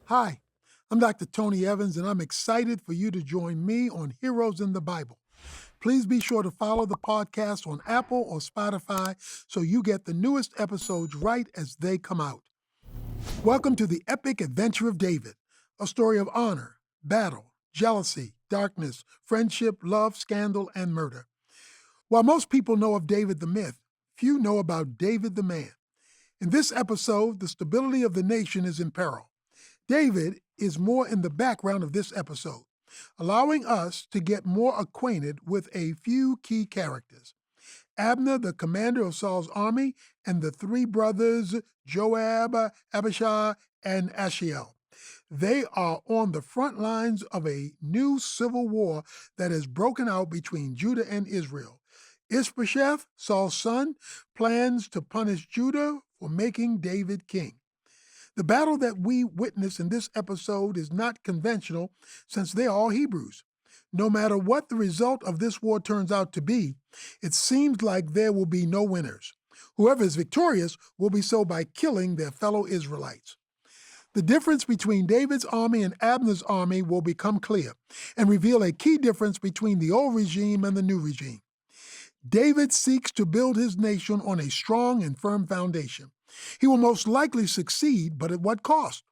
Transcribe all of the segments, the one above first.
Hi, I'm Dr. Tony Evans, and I'm excited for you to join me on Heroes in the Bible. Please be sure to follow the podcast on Apple or Spotify so you get the newest episodes right as they come out. Welcome to the epic adventure of David, a story of honor, battle, jealousy, darkness, friendship, love, scandal, and murder. While most people know of David the myth, few know about David the man. In this episode, the stability of the nation is in peril. David is more in the background of this episode, allowing us to get more acquainted with a few key characters. Abner, the commander of Saul's army, and the three brothers, Joab, Abishai, and Asahel. They are on the front lines of a new civil war that has broken out between Judah and Israel. Ish-bosheth, Saul's son, plans to punish Judah for making David king. The battle that we witness in this episode is not conventional since they are all Hebrews. No matter what the result of this war turns out to be, it seems like there will be no winners. Whoever is victorious will be so by killing their fellow Israelites. The difference between David's army and Abner's army will become clear and reveal a key difference between the old regime and the new regime. David seeks to build his nation on a strong and firm foundation. He will most likely succeed, but at what cost?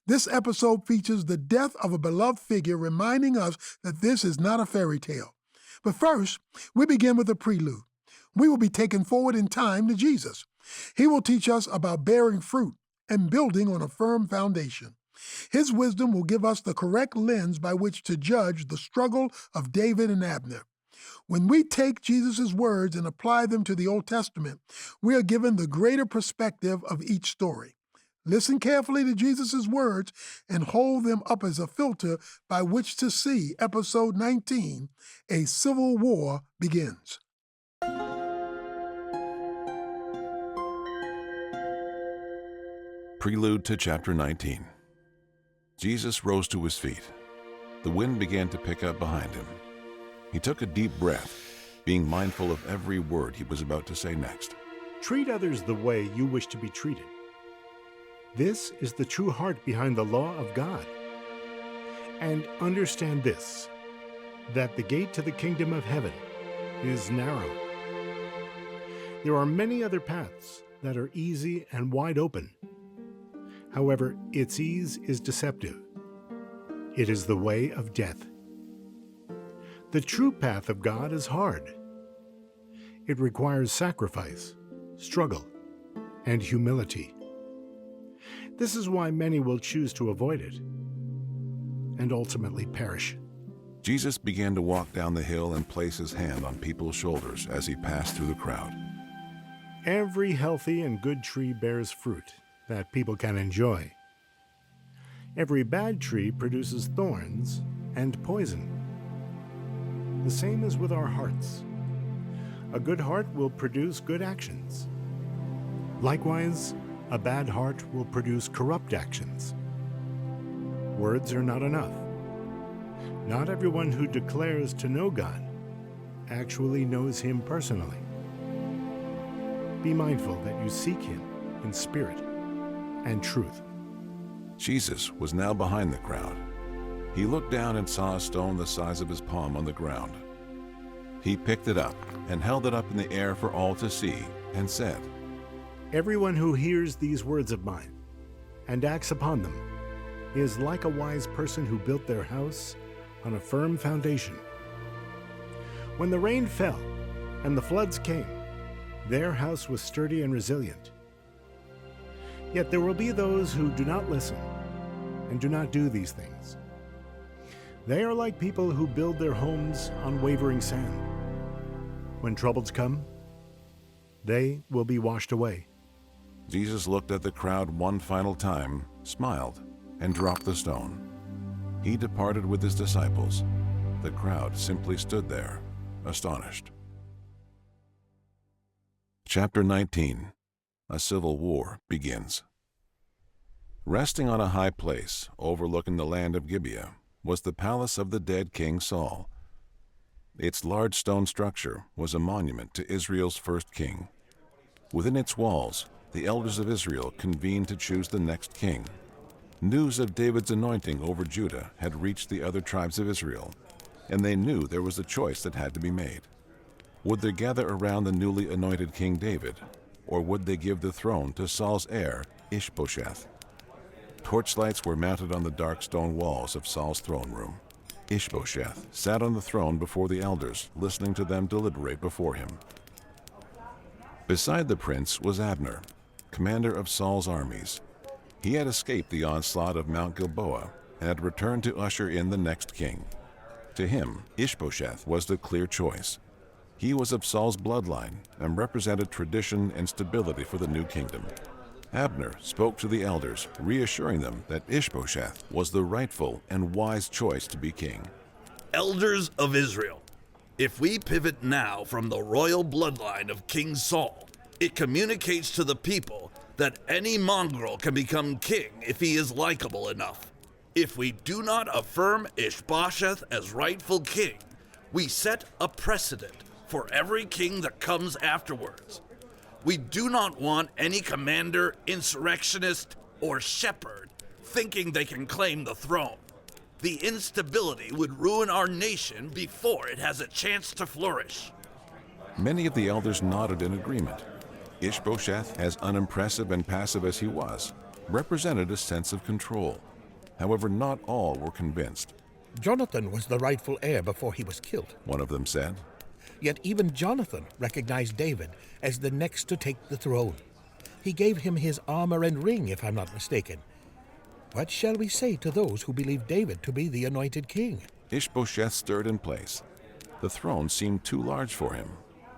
This episode features the death of a beloved figure, reminding us that this is not a fairy tale. But first, we begin with a prelude. We will be taken forward in time to Jesus. He will teach us about bearing fruit and building on a firm foundation. His wisdom will give us the correct lens by which to judge the struggle of David and Abner. When we take Jesus' words and apply them to the Old Testament, we are given the greater perspective of each story. Listen carefully to Jesus' words and hold them up as a filter by which to see episode 19, A Civil War Begins. Prelude to chapter 19. Jesus rose to his feet. The wind began to pick up behind him. He took a deep breath, being mindful of every word he was about to say next. Treat others the way you wish to be treated. This is the true heart behind the law of God. And understand this, that the gate to the kingdom of heaven is narrow. There are many other paths that are easy and wide open. However, its ease is deceptive. It is the way of death. The true path of God is hard. It requires sacrifice, struggle, and humility. This is why many will choose to avoid it and ultimately perish. Jesus began to walk down the hill and place his hand on people's shoulders as he passed through the crowd. Every healthy and good tree bears fruit that people can enjoy. Every bad tree produces thorns and poison. The same is with our hearts. A good heart will produce good actions. Likewise, a bad heart will produce corrupt actions. Words are not enough. Not everyone who declares to know God actually knows Him personally. Be mindful that you seek Him in spirit and truth. Jesus was now behind the crowd. He looked down and saw a stone the size of his palm on the ground. He picked it up and held it up in the air for all to see and said, Everyone who hears these words of mine and acts upon them is like a wise person who built their house on a firm foundation. When the rain fell and the floods came, their house was sturdy and resilient. Yet there will be those who do not listen and do not do these things. They are like people who build their homes on wavering sand. When troubles come, they will be washed away. Jesus looked at the crowd one final time, smiled, and dropped the stone. He departed with his disciples. The crowd simply stood there, astonished. Chapter 19. A Civil War Begins. Resting on a high place overlooking the land of Gibeon was the palace of the dead King Saul. Its large stone structure was a monument to Israel's first king. Within its walls, the elders of Israel convened to choose the next king. News of David's anointing over Judah had reached the other tribes of Israel, and they knew there was a choice that had to be made. Would they gather around the newly anointed King David, or would they give the throne to Saul's heir, Ish-bosheth? Torchlights were mounted on the dark stone walls of Saul's throne room. Ish-bosheth sat on the throne before the elders, listening to them deliberate before him. Beside the prince was Abner, commander of Saul's armies. He had escaped the onslaught of Mount Gilboa and had returned to usher in the next king. To him, Ish-bosheth was the clear choice. He was of Saul's bloodline and represented tradition and stability for the new kingdom. Abner spoke to the elders, reassuring them that Ish-bosheth was the rightful and wise choice to be king. Elders of Israel, if we pivot now from the royal bloodline of King Saul, it communicates to the people that any mongrel can become king if he is likable enough. If we do not affirm Ish-bosheth as rightful king, we set a precedent for every king that comes afterwards. We do not want any commander, insurrectionist, or shepherd thinking they can claim the throne. The instability would ruin our nation before it has a chance to flourish. Many of the elders nodded in agreement. Ish-bosheth, as unimpressive and passive as he was, represented a sense of control. However, not all were convinced. Jonathan was the rightful heir before he was killed. One of them said. Yet even Jonathan recognized David as the next to take the throne. He gave him his armor and ring, if I'm not mistaken. What shall we say to those who believe David to be the anointed king? Ish-bosheth stirred in place. The throne seemed too large for him.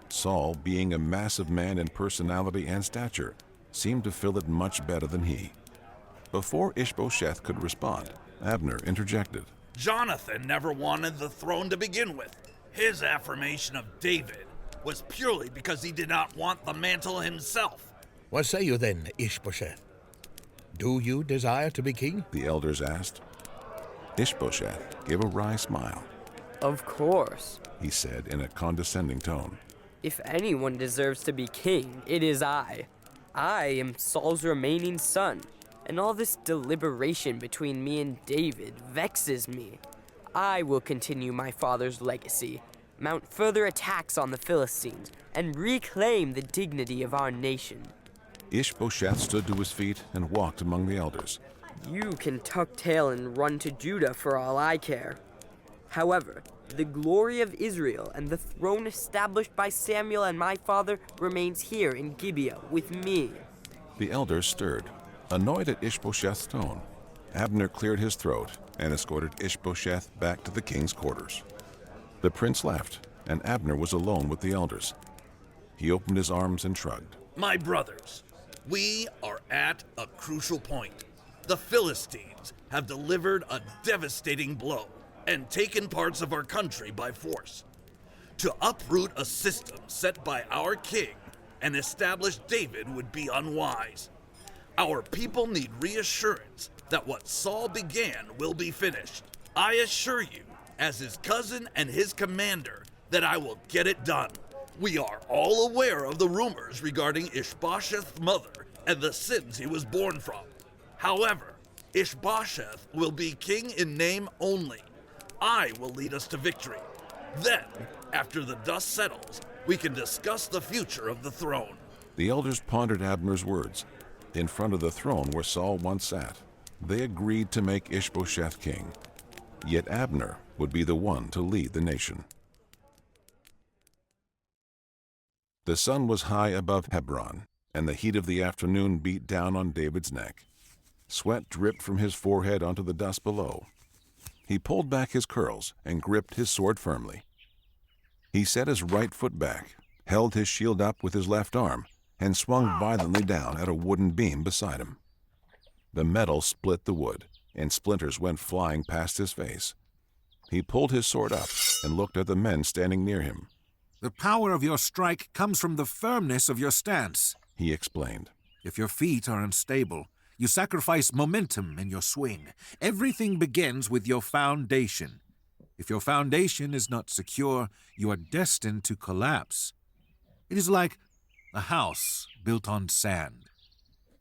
Saul, being a massive man in personality and stature, seemed to fill it much better than he. Before Ish-bosheth could respond, Abner interjected. Jonathan never wanted the throne to begin with. His affirmation of David was purely because he did not want the mantle himself. What say you then, Ish-bosheth? Do you desire to be king? The elders asked. Ish-bosheth gave a wry smile. Of course. He said in a condescending tone. If anyone deserves to be king, it is I. I am Saul's remaining son, and all this deliberation between me and David vexes me. I will continue my father's legacy, mount further attacks on the Philistines, and reclaim the dignity of our nation. Ish-bosheth stood to his feet and walked among the elders. You can tuck tail and run to Judah for all I care. However, the glory of Israel and the throne established by Samuel and my father remains here in Gibeon with me. The elders stirred, annoyed at Ish-bosheth's tone. Abner cleared his throat and escorted Ish-bosheth back to the king's quarters. The prince left, and Abner was alone with the elders. He opened his arms and shrugged. My brothers, we are at a crucial point. The Philistines have delivered a devastating blow and taken parts of our country by force. To uproot a system set by our king and establish David would be unwise. Our people need reassurance that what Saul began will be finished. I assure you, as his cousin and his commander, that I will get it done. We are all aware of the rumors regarding Ish-bosheth's mother and the sins he was born from. However, Ish-bosheth will be king in name only. I will lead us to victory. Then, after the dust settles, we can discuss the future of the throne. The elders pondered Abner's words. In front of the throne where Saul once sat, they agreed to make Ish-bosheth king. Yet Abner would be the one to lead the nation. The sun was high above Hebron, and the heat of the afternoon beat down on David's neck. Sweat dripped from his forehead onto the dust below. He pulled back his curls and gripped his sword firmly. He set his right foot back, held his shield up with his left arm, and swung violently down at a wooden beam beside him. The metal split the wood, and splinters went flying past his face. He pulled his sword up and looked at the men standing near him. The power of your strike comes from the firmness of your stance, he explained. If your feet are unstable, you sacrifice momentum in your swing. Everything begins with your foundation. If your foundation is not secure, you are destined to collapse. It is like a house built on sand.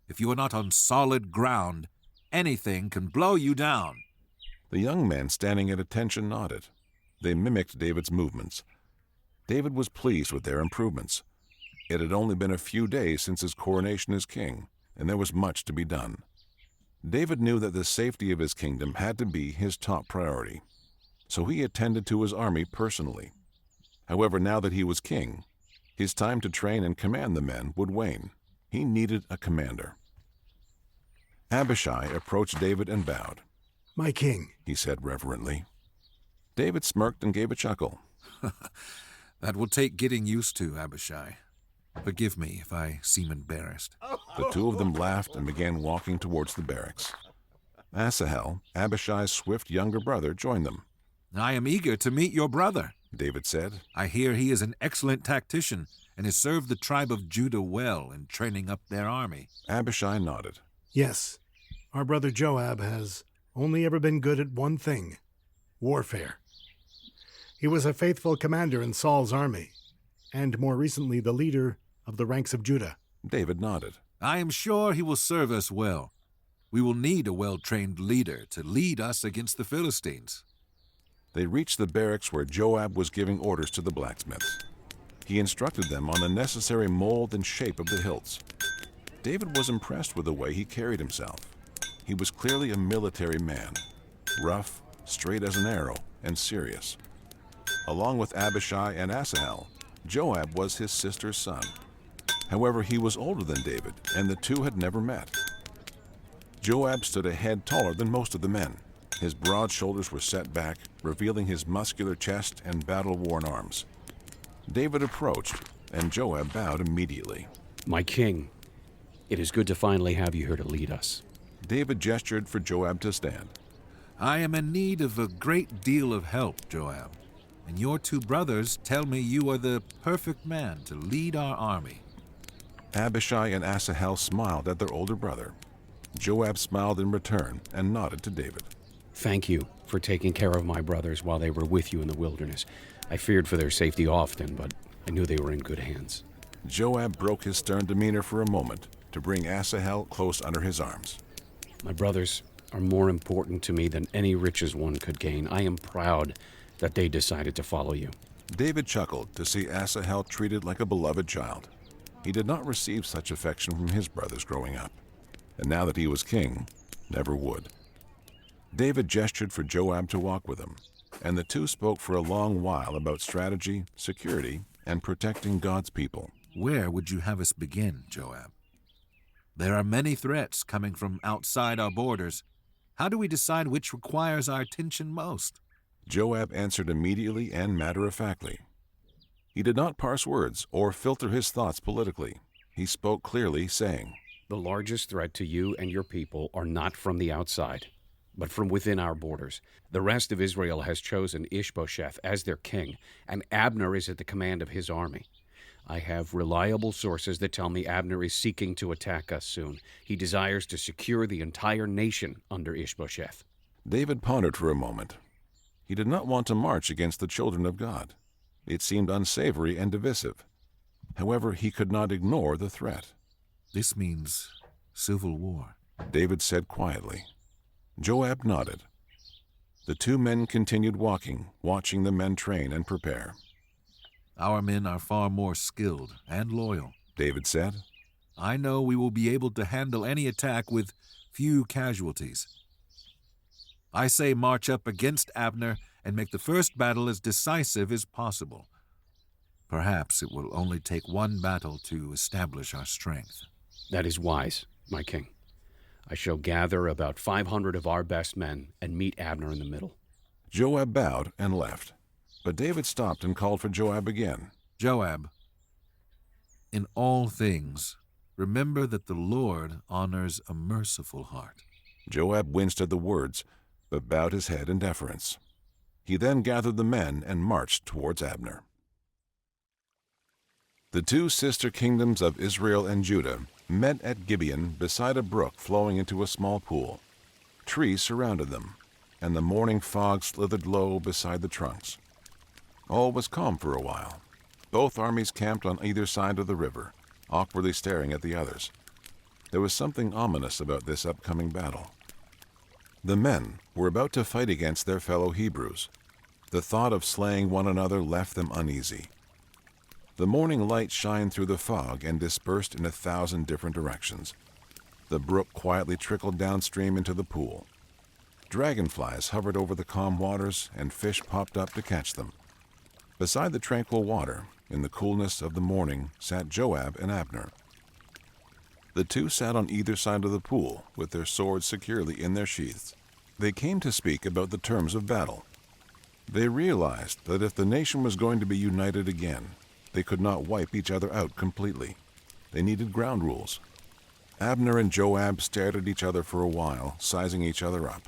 If you are not on solid ground, Anything can blow you down. The young men standing at attention nodded. They mimicked David's movements. David was pleased with their improvements. It had only been a few days since his coronation as king, and there was much to be done. David knew that the safety of his kingdom had to be his top priority, so he attended to his army personally. However, now that he was king, his time to train and command the men would wane. He needed a commander. Abishai approached David and bowed. My king, He said reverently. David smirked and gave a chuckle. That will take getting used to, Abishai. Forgive me if I seem embarrassed. The two of them laughed and began walking towards the barracks. Asahel, Abishai's swift younger brother, joined them. I am eager to meet your brother. David said. I hear he is an excellent tactician and has served the tribe of Judah well in training up their army. Abishai nodded. yes, our brother Joab has only ever been good at one thing: warfare. He was a faithful commander in Saul's army, and more recently the leader of the ranks of Judah. David nodded. I am sure he will serve us well. We will need a well-trained leader to lead us against the Philistines. They reached the barracks where Joab was giving orders to the blacksmiths. He instructed them on the necessary mold and shape of the hilts. David was impressed with the way he carried himself. He was clearly a military man, rough, straight as an arrow, and serious. Along with Abishai and Asahel, Joab was his sister's son. However, he was older than David, and the two had never met. Joab stood a head taller than most of the men. His broad shoulders were set back, revealing his muscular chest and battle-worn arms. David approached, and Joab bowed immediately. My king, it is good to finally have you here to lead us. David gestured for Joab to stand. I am in need of a great deal of help, Joab, and your two brothers tell me you are the perfect man to lead our army. Abishai and Asahel smiled at their older brother. Joab smiled in return and nodded to David. Thank you for taking care of my brothers while they were with you in the wilderness. I feared for their safety often, but I knew they were in good hands. Joab broke his stern demeanor for a moment to bring Asahel close under his arms. My brothers are more important to me than any riches one could gain. I am proud that they decided to follow you. David chuckled to see Asahel treated like a beloved child. He did not receive such affection from his brothers growing up, and now that he was king, never would. David gestured for Joab to walk with him, and the two spoke for a long while about strategy, security, and protecting God's people. Where would you have us begin, Joab? There are many threats coming from outside our borders. How do we decide which requires our attention most? Joab answered immediately and matter-of-factly. He did not parse words or filter his thoughts politically. He spoke clearly, saying, The largest threat to you and your people are not from the outside, but from within our borders. The rest of Israel has chosen Ish-bosheth as their king, and Abner is at the command of his army. I have reliable sources that tell me Abner is seeking to attack us soon. He desires to secure the entire nation under Ish-bosheth. David pondered for a moment. He did not want to march against the children of God. It seemed unsavory and divisive. However, he could not ignore the threat. This means civil war, David said quietly. Joab nodded. The two men continued walking, watching the men train and prepare. Our men are far more skilled and loyal, David said. I know we will be able to handle any attack with few casualties. I say march up against Abner and make the first battle as decisive as possible. Perhaps it will only take one battle to establish our strength. That is wise, my king. I shall gather about 500 of our best men and meet Abner in the middle. Joab bowed and left, but David stopped and called for Joab again. Joab, in all things, remember that the Lord honors a merciful heart. Joab winced at the words, but bowed his head in deference. He then gathered the men and marched towards Abner. The two sister kingdoms of Israel and Judah met at Gibeon beside a brook flowing into a small pool. Trees surrounded them, and the morning fog slithered low beside the trunks. All was calm for a while. Both armies camped on either side of the river, awkwardly staring at the others. There was something ominous about this upcoming battle. The men were about to fight against their fellow Hebrews. The thought of slaying one another left them uneasy. The morning light shined through the fog and dispersed in 1,000 different directions. The brook quietly trickled downstream into the pool. Dragonflies hovered over the calm waters, and fish popped up to catch them. Beside the tranquil water, in the coolness of the morning, sat Joab and Abner. The two sat on either side of the pool, with their swords securely in their sheaths. They came to speak about the terms of battle. They realized that if the nation was going to be united again, they could not wipe each other out completely. They needed ground rules. Abner and Joab stared at each other for a while, sizing each other up.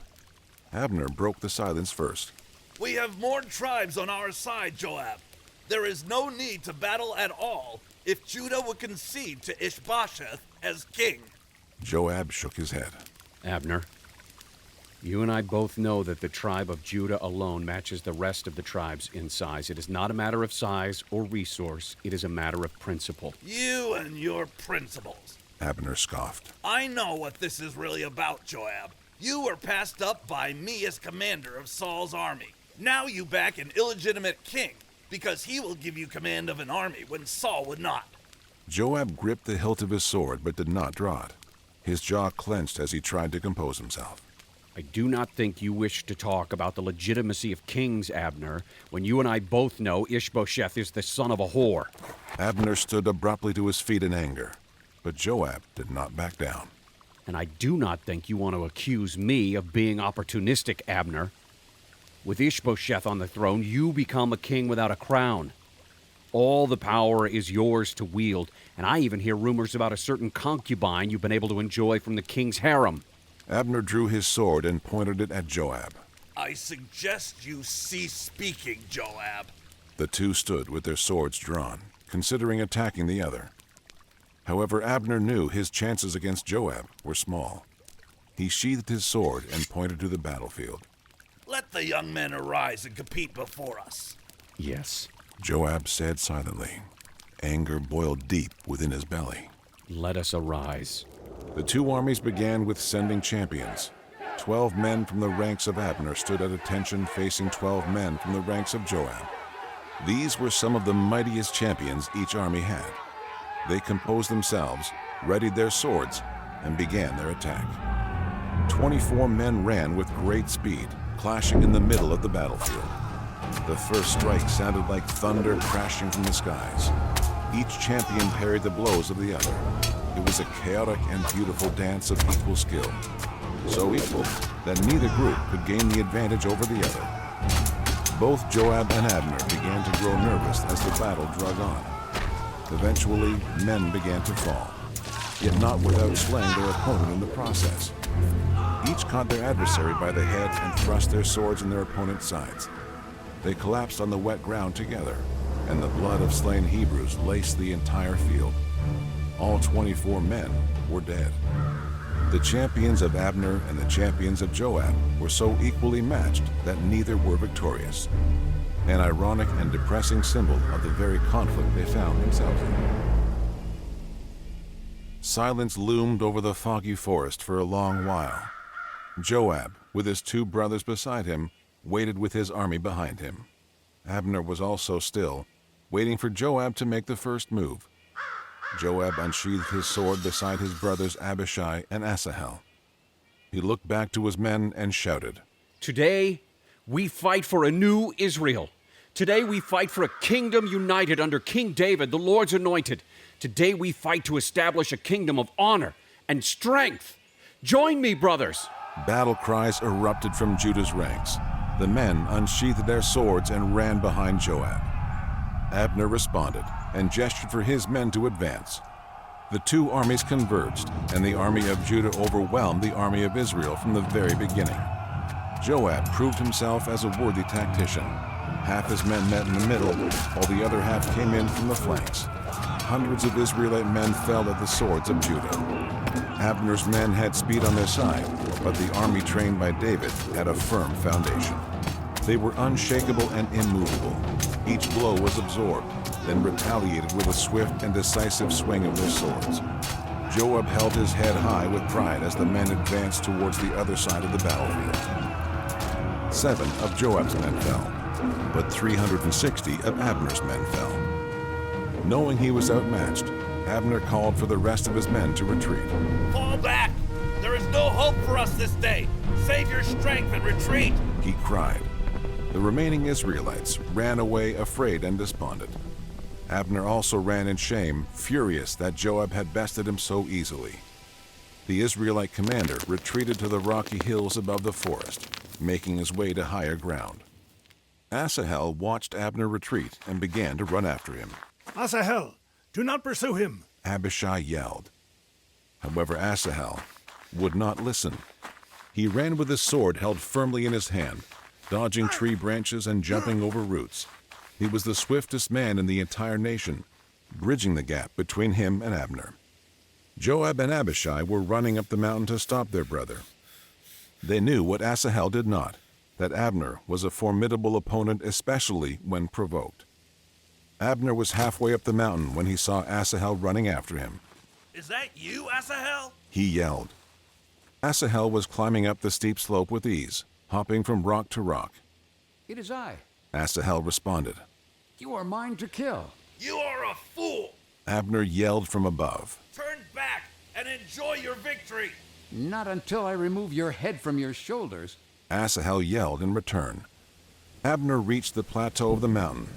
Abner broke the silence first. We have more tribes on our side, Joab. There is no need to battle at all if Judah would concede to Ish-bosheth as king. Joab shook his head. Abner, you and I both know that the tribe of Judah alone matches the rest of the tribes in size. It is not a matter of size or resource. It is a matter of principle. You and your principles. Abner scoffed. I know what this is really about, Joab. You were passed up by me as commander of Saul's army. Now you back an illegitimate king, because he will give you command of an army when Saul would not. Joab gripped the hilt of his sword but did not draw it. His jaw clenched as he tried to compose himself. I do not think you wish to talk about the legitimacy of kings, Abner, when you and I both know Ish-bosheth is the son of a whore. Abner stood abruptly to his feet in anger, but Joab did not back down. And I do not think you want to accuse me of being opportunistic, Abner. With Ish-bosheth on the throne, you become a king without a crown. All the power is yours to wield, and I even hear rumors about a certain concubine you've been able to enjoy from the king's harem. Abner drew his sword and pointed it at Joab. I suggest you cease speaking, Joab. The two stood with their swords drawn, considering attacking the other. However, Abner knew his chances against Joab were small. He sheathed his sword and pointed to the battlefield. Let the young men arise and compete before us. Yes. Joab said silently. Anger boiled deep within his belly. Let us arise. The two armies began with sending champions. 12 men from the ranks of Abner stood at attention facing 12 men from the ranks of Joab. These were some of the mightiest champions each army had. They composed themselves, readied their swords, and began their attack. 24 men ran with great speed, clashing in the middle of the battlefield. The first strike sounded like thunder crashing from the skies. Each champion parried the blows of the other. It was a chaotic and beautiful dance of equal skill. So equal that neither group could gain the advantage over the other. Both Joab and Abner began to grow nervous as the battle drug on. Eventually, men began to fall, yet not without slaying their opponent in the process. Each caught their adversary by the head and thrust their swords in their opponent's sides. They collapsed on the wet ground together, and the blood of slain Hebrews laced the entire field. All 24 men were dead. The champions of Abner and the champions of Joab were so equally matched that neither were victorious. An ironic and depressing symbol of the very conflict they found themselves in. Silence loomed over the foggy forest for a long while. Joab, with his two brothers beside him, waited with his army behind him. Abner was also still, waiting for Joab to make the first move. Joab unsheathed his sword beside his brothers Abishai and Asahel. He looked back to his men and shouted, Today, we fight for a new Israel. Today we fight for a kingdom united under King David, the Lord's anointed. Today we fight to establish a kingdom of honor and strength. Join me, brothers. Battle cries erupted from Judah's ranks. The men unsheathed their swords and ran behind Joab. Abner responded and gestured for his men to advance. The two armies converged, and the army of Judah overwhelmed the army of Israel from the very beginning. Joab proved himself as a worthy tactician. Half his men met in the middle, while the other half came in from the flanks. Hundreds of Israelite men fell at the swords of Judah. Abner's men had speed on their side, but the army trained by David had a firm foundation. They were unshakable and immovable. Each blow was absorbed, then retaliated with a swift and decisive swing of their swords. Joab held his head high with pride as the men advanced towards the other side of the battlefield. 7 of Joab's men fell, but 360 of Abner's men fell. Knowing he was outmatched, Abner called for the rest of his men to retreat. Fall back! There is no hope for us this day! Save your strength and retreat! He cried. The remaining Israelites ran away afraid and despondent. Abner also ran in shame, furious that Joab had bested him so easily. The Israelite commander retreated to the rocky hills above the forest, making his way to higher ground. Asahel watched Abner retreat and began to run after him. Asahel, do not pursue him! Abishai yelled. However, Asahel would not listen. He ran with his sword held firmly in his hand, dodging tree branches and jumping over roots. He was the swiftest man in the entire nation, bridging the gap between him and Abner. Joab and Abishai were running up the mountain to stop their brother. They knew what Asahel did not, that Abner was a formidable opponent, especially when provoked. Abner was halfway up the mountain when he saw Asahel running after him. Is that you, Asahel? He yelled. Asahel was climbing up the steep slope with ease, hopping from rock to rock. It is I. Asahel responded. You are mine to kill. You are a fool! Abner yelled from above. Turn back and enjoy your victory! Not until I remove your head from your shoulders. Asahel yelled in return. Abner reached the plateau of the mountain.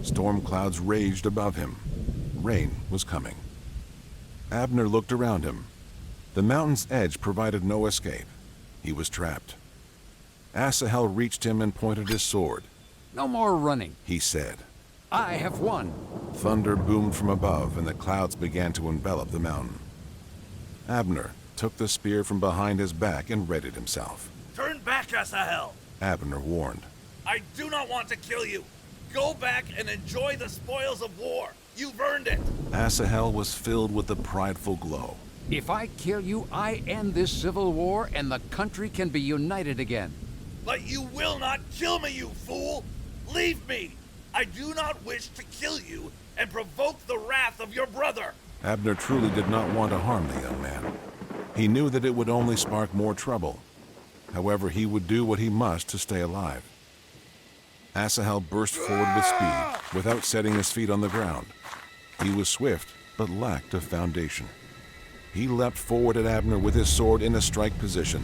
Storm clouds raged above him. Rain was coming. Abner looked around him. The mountain's edge provided no escape. He was trapped. Asahel reached him and pointed his sword. No more running, He said. I have won. Thunder boomed from above, and the clouds began to envelop the mountain. Abner took the spear from behind his back and readied himself. Turn back, Asahel! Abner warned. I do not want to kill you! Go back and enjoy the spoils of war! You've earned it! Asahel was filled with a prideful glow. If I kill you, I end this civil war and the country can be united again. But you will not kill me, you fool! Leave me! I do not wish to kill you and provoke the wrath of your brother! Abner truly did not want to harm the young man. He knew that it would only spark more trouble. However, he would do what he must to stay alive. Asahel burst forward with speed, without setting his feet on the ground. He was swift, but lacked a foundation. He leapt forward at Abner with his sword in a strike position.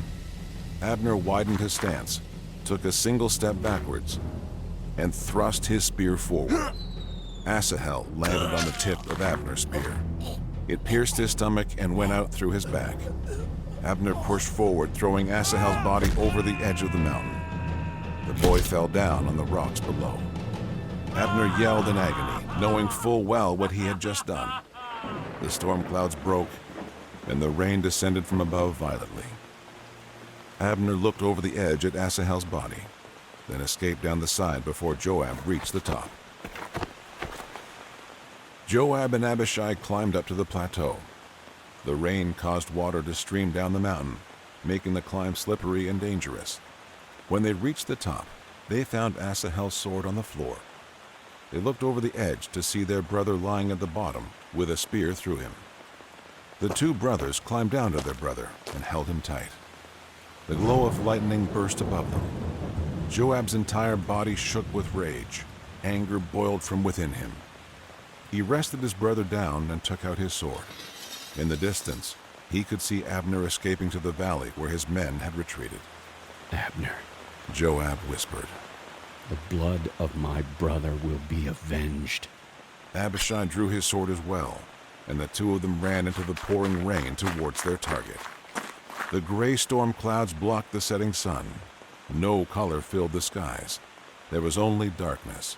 Abner widened his stance, took a single step backwards, and thrust his spear forward. Asahel landed on the tip of Abner's spear. It pierced his stomach and went out through his back. Abner pushed forward, throwing Asahel's body over the edge of the mountain. The boy fell down on the rocks below. Abner yelled in agony, knowing full well what he had just done. The storm clouds broke, and the rain descended from above violently. Abner looked over the edge at Asahel's body, then escaped down the side before Joab reached the top. Joab and Abishai climbed up to the plateau. The rain caused water to stream down the mountain, making the climb slippery and dangerous. When they reached the top, they found Asahel's sword on the floor. They looked over the edge to see their brother lying at the bottom with a spear through him. The two brothers climbed down to their brother and held him tight. The glow of lightning burst above them. Joab's entire body shook with rage. Anger boiled from within him. He rested his brother down and took out his sword. In the distance, he could see Abner escaping to the valley where his men had retreated. Abner, Joab whispered. the blood of my brother will be avenged. Abishai drew his sword as well, and the two of them ran into the pouring rain towards their target. The gray storm clouds blocked the setting sun. No color filled the skies. There was only darkness.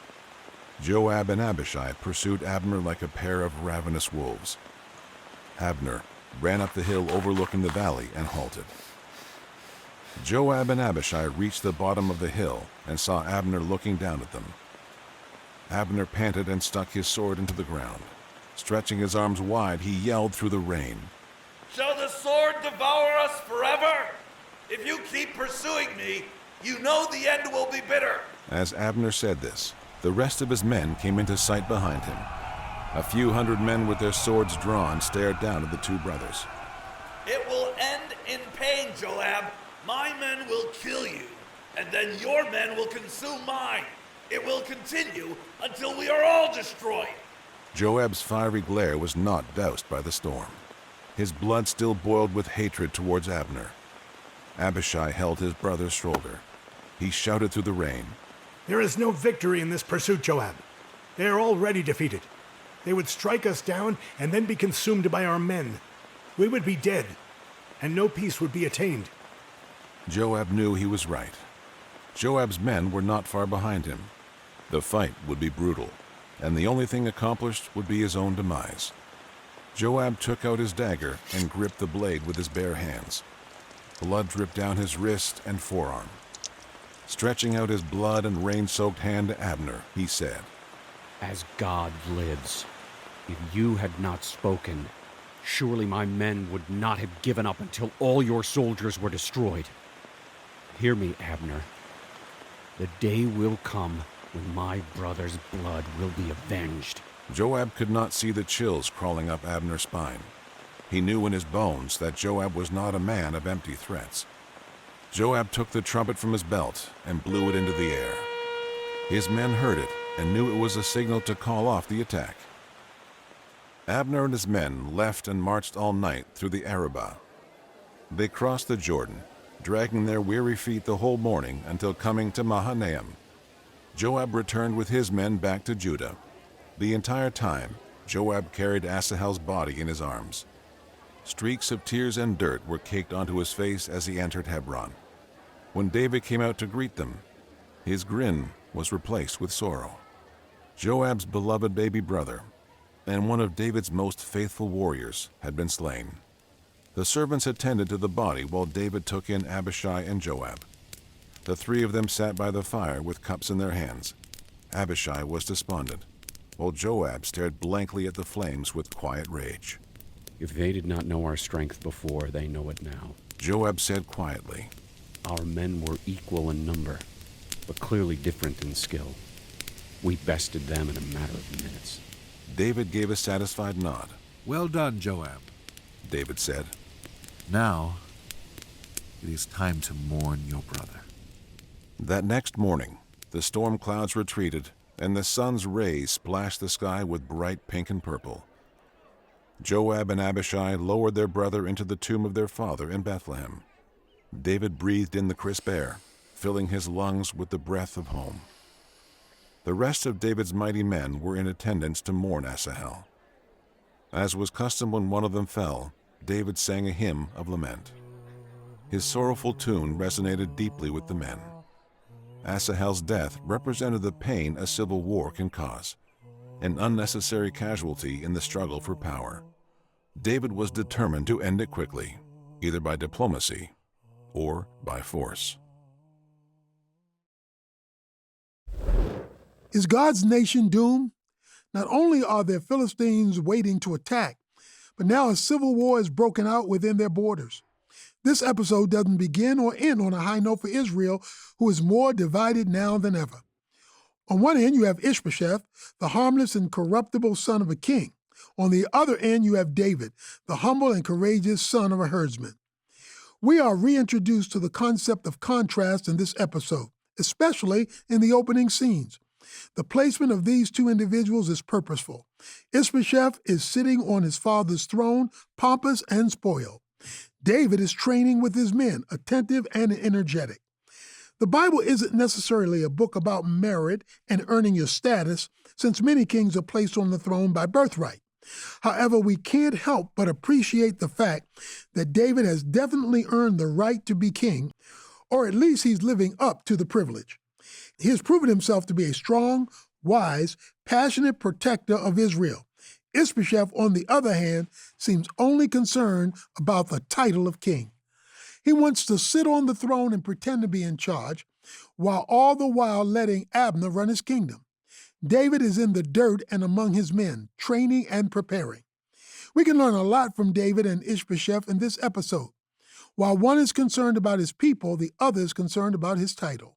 Joab and Abishai pursued Abner like a pair of ravenous wolves. Abner ran up the hill overlooking the valley and halted. Joab and Abishai reached the bottom of the hill and saw Abner looking down at them. Abner panted and stuck his sword into the ground. Stretching his arms wide, he yelled through the rain. Shall the sword devour us forever? If you keep pursuing me, you know the end will be bitter. As Abner said this, the rest of his men came into sight behind him. A few hundred men with their swords drawn stared down at the two brothers. It will end in pain, Joab. My men will kill you, and then your men will consume mine. It will continue until we are all destroyed. Joab's fiery glare was not doused by the storm. His blood still boiled with hatred towards Abner. Abishai held his brother's shoulder. He shouted through the rain. There is no victory in this pursuit, Joab. They are already defeated. They would strike us down and then be consumed by our men. We would be dead, and no peace would be attained. Joab knew he was right. Joab's men were not far behind him. The fight would be brutal, and the only thing accomplished would be his own demise. Joab took out his dagger and gripped the blade with his bare hands. Blood dripped down his wrist and forearm. Stretching out his blood and rain-soaked hand to Abner, he said, As God lives, if you had not spoken, surely my men would not have given up until all your soldiers were destroyed. Hear me, Abner. The day will come when my brother's blood will be avenged. Joab could not see the chills crawling up Abner's spine. He knew in his bones that Joab was not a man of empty threats. Joab took the trumpet from his belt and blew it into the air. His men heard it and knew it was a signal to call off the attack. Abner and his men left and marched all night through the Arabah. They crossed the Jordan, dragging their weary feet the whole morning until coming to Mahanaim. Joab returned with his men back to Judah. The entire time, Joab carried Asahel's body in his arms. Streaks of tears and dirt were caked onto his face as he entered Hebron. When David came out to greet them, his grin was replaced with sorrow. Joab's beloved baby brother, and one of David's most faithful warriors, had been slain. The servants attended to the body while David took in Abishai and Joab. The three of them sat by the fire with cups in their hands. Abishai was despondent, while Joab stared blankly at the flames with quiet rage. If they did not know our strength before, they know it now. Joab said quietly, Our men were equal in number, but clearly different in skill. We bested them in a matter of minutes. David gave a satisfied nod. Well done, Joab. David said, Now, it is time to mourn your brother. That next morning, the storm clouds retreated, and the sun's rays splashed the sky with bright pink and purple. Joab and Abishai lowered their brother into the tomb of their father in Bethlehem. David breathed in the crisp air, filling his lungs with the breath of home. The rest of David's mighty men were in attendance to mourn Asahel. As was custom when one of them fell, David sang a hymn of lament. His sorrowful tune resonated deeply with the men. Asahel's death represented the pain a civil war can cause, an unnecessary casualty in the struggle for power. David was determined to end it quickly, either by diplomacy or by force. Is God's nation doomed? Not only are there Philistines waiting to attack, but now a civil war is broken out within their borders. This episode doesn't begin or end on a high note for Israel, who is more divided now than ever. On one end, you have Ish-bosheth, the harmless and corruptible son of a king. On the other end, you have David, the humble and courageous son of a herdsman. We are reintroduced to the concept of contrast in this episode, especially in the opening scenes. The placement of these two individuals is purposeful. Ish-bosheth is sitting on his father's throne, pompous and spoiled. David is training with his men, attentive and energetic. The Bible isn't necessarily a book about merit and earning your status, since many kings are placed on the throne by birthright. However, we can't help but appreciate the fact that David has definitely earned the right to be king, or at least he's living up to the privilege. He has proven himself to be a strong, wise, passionate protector of Israel. Ish-bosheth, on the other hand, seems only concerned about the title of king. He wants to sit on the throne and pretend to be in charge, while all the while letting Abner run his kingdom. David is in the dirt and among his men, training and preparing. We can learn a lot from David and Ish-bosheth in this episode. While one is concerned about his people, the other is concerned about his title.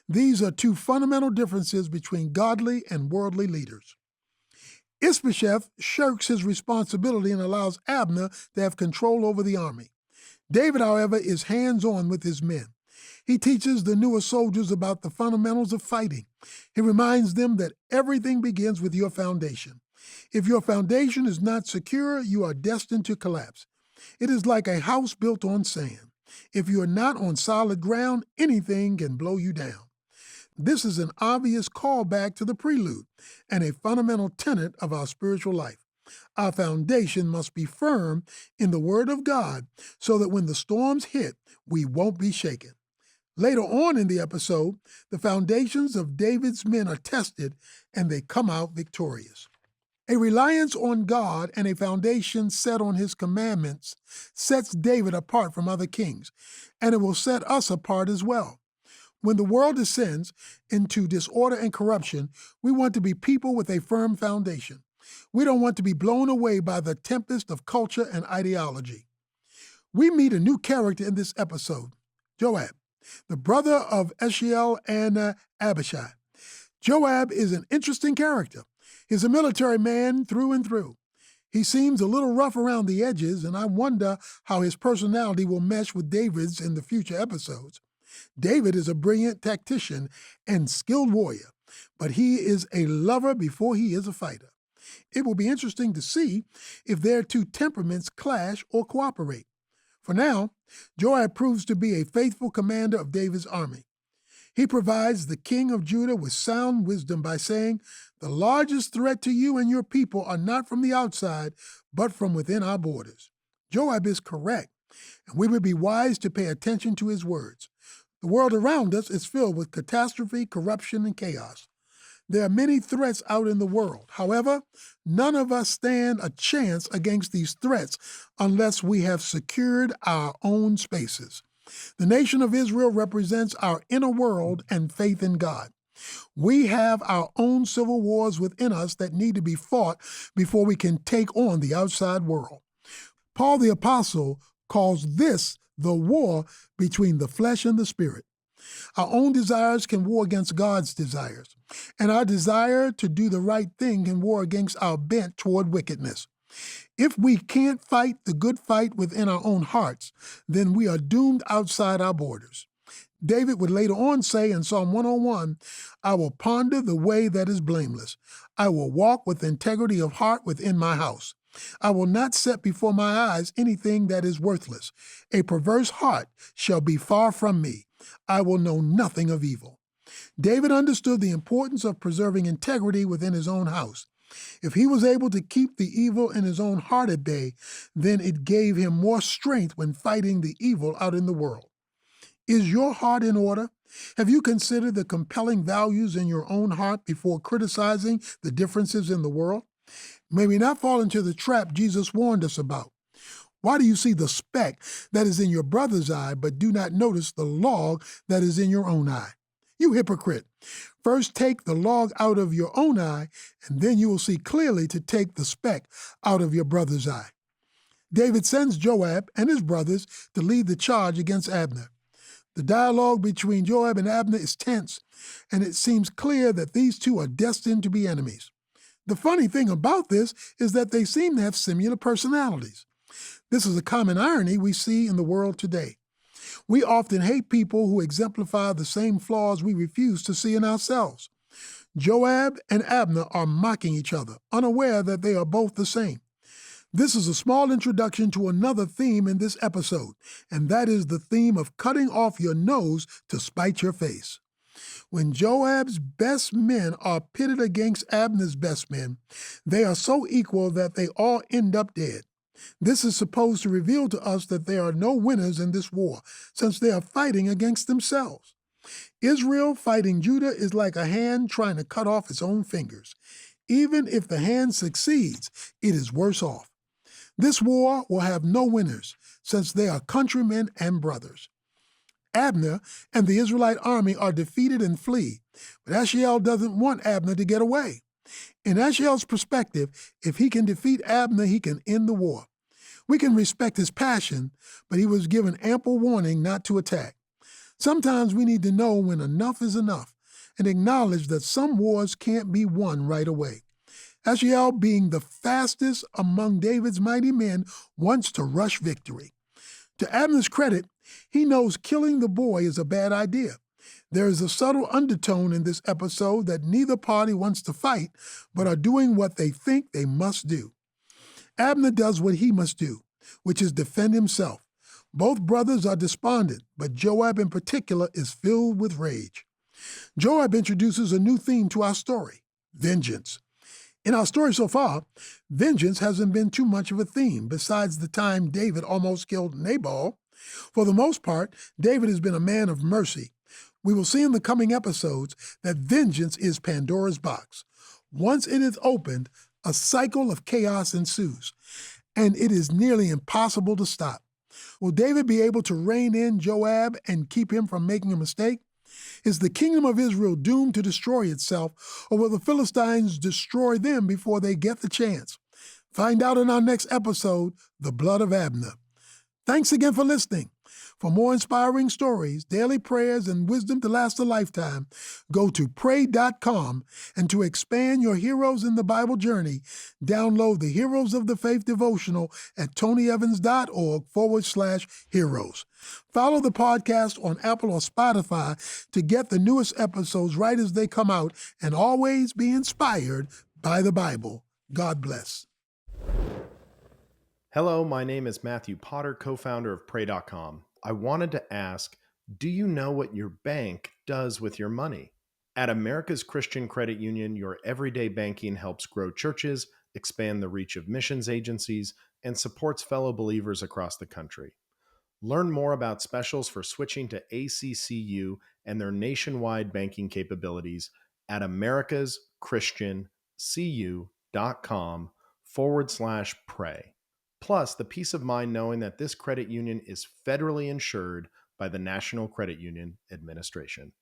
These are two fundamental differences between godly and worldly leaders. Ish-bosheth shirks his responsibility and allows Abner to have control over the army. David, however, is hands-on with his men. He teaches the newer soldiers about the fundamentals of fighting. He reminds them that everything begins with your foundation. If your foundation is not secure, you are destined to collapse. It is like a house built on sand. If you are not on solid ground, anything can blow you down. This is an obvious callback to the prelude and a fundamental tenet of our spiritual life. Our foundation must be firm in the Word of God so that when the storms hit, we won't be shaken. Later on in the episode, the foundations of David's men are tested and they come out victorious. A reliance on God and a foundation set on His commandments sets David apart from other kings, and it will set us apart as well. When the world descends into disorder and corruption, we want to be people with a firm foundation. We don't want to be blown away by the tempest of culture and ideology. We meet a new character in this episode, Joab, the brother of Asahel and Abishai. Joab is an interesting character. He's a military man through and through. He seems a little rough around the edges, and I wonder how his personality will mesh with David's in the future episodes. David is a brilliant tactician and skilled warrior, but he is a lover before he is a fighter. It will be interesting to see if their two temperaments clash or cooperate. For now, Joab proves to be a faithful commander of David's army. He provides the king of Judah with sound wisdom by saying, "The largest threat to you and your people are not from the outside, but from within our borders." Joab is correct, and we would be wise to pay attention to his words. The world around us is filled with catastrophe, corruption, and chaos. There are many threats out in the world. However, none of us stand a chance against these threats unless we have secured our own spaces. The nation of Israel represents our inner world and faith in God. We have our own civil wars within us that need to be fought before we can take on the outside world. Paul the Apostle calls this the war between the flesh and the spirit. Our own desires can war against God's desires, and our desire to do the right thing can war against our bent toward wickedness. If we can't fight the good fight within our own hearts, then we are doomed outside our borders. David would later on say in Psalm 101, "I will ponder the way that is blameless. I will walk with integrity of heart within my house. I will not set before my eyes anything that is worthless. A perverse heart shall be far from me. I will know nothing of evil." David understood the importance of preserving integrity within his own house. If he was able to keep the evil in his own heart at bay, then it gave him more strength when fighting the evil out in the world. Is your heart in order? Have you considered the compelling values in your own heart before criticizing the differences in the world? May we not fall into the trap Jesus warned us about. Why do you see the speck that is in your brother's eye, but do not notice the log that is in your own eye? You hypocrite! First take the log out of your own eye, and then you will see clearly to take the speck out of your brother's eye. David sends Joab and his brothers to lead the charge against Abner. The dialogue between Joab and Abner is tense, and it seems clear that these two are destined to be enemies. The funny thing about this is that they seem to have similar personalities. This is a common irony we see in the world today. We often hate people who exemplify the same flaws we refuse to see in ourselves. Joab and Abner are mocking each other, unaware that they are both the same. This is a small introduction to another theme in this episode, and that is the theme of cutting off your nose to spite your face. When Joab's best men are pitted against Abner's best men, they are so equal that they all end up dead. This is supposed to reveal to us that there are no winners in this war, since they are fighting against themselves. Israel fighting Judah is like a hand trying to cut off its own fingers. Even if the hand succeeds, it is worse off. This war will have no winners, since they are countrymen and brothers. Abner and the Israelite army are defeated and flee, but Asahel doesn't want Abner to get away. In Asahel's perspective, if he can defeat Abner, he can end the war. We can respect his passion, but he was given ample warning not to attack. Sometimes we need to know when enough is enough and acknowledge that some wars can't be won right away. Asahel, being the fastest among David's mighty men, wants to rush victory. To Abner's credit, he knows killing the boy is a bad idea. There is a subtle undertone in this episode that neither party wants to fight, but are doing what they think they must do. Abner does what he must do, which is defend himself. Both brothers are despondent, but Joab in particular is filled with rage. Joab introduces a new theme to our story: vengeance. In our story so far, vengeance hasn't been too much of a theme, besides the time David almost killed Nabal. For the most part, David has been a man of mercy. We will see in the coming episodes that vengeance is Pandora's box. Once it is opened, a cycle of chaos ensues, and it is nearly impossible to stop. Will David be able to rein in Joab and keep him from making a mistake? Is the kingdom of Israel doomed to destroy itself, or will the Philistines destroy them before they get the chance? Find out in our next episode, The Blood of Abner. Thanks again for listening. For more inspiring stories, daily prayers, and wisdom to last a lifetime, go to pray.com, and to expand your Heroes in the Bible journey, download the Heroes of the Faith devotional at tonyevans.org/heroes. Follow the podcast on Apple or Spotify to get the newest episodes right as they come out, and always be inspired by the Bible. God bless. Hello, my name is Matthew Potter, co-founder of pray.com. I wanted to ask, do you know what your bank does with your money? At America's Christian Credit Union, your everyday banking helps grow churches, expand the reach of missions agencies, and supports fellow believers across the country. Learn more about specials for switching to ACCU and their nationwide banking capabilities at americaschristiancu.com/pray. Plus, the peace of mind knowing that this credit union is federally insured by the National Credit Union Administration.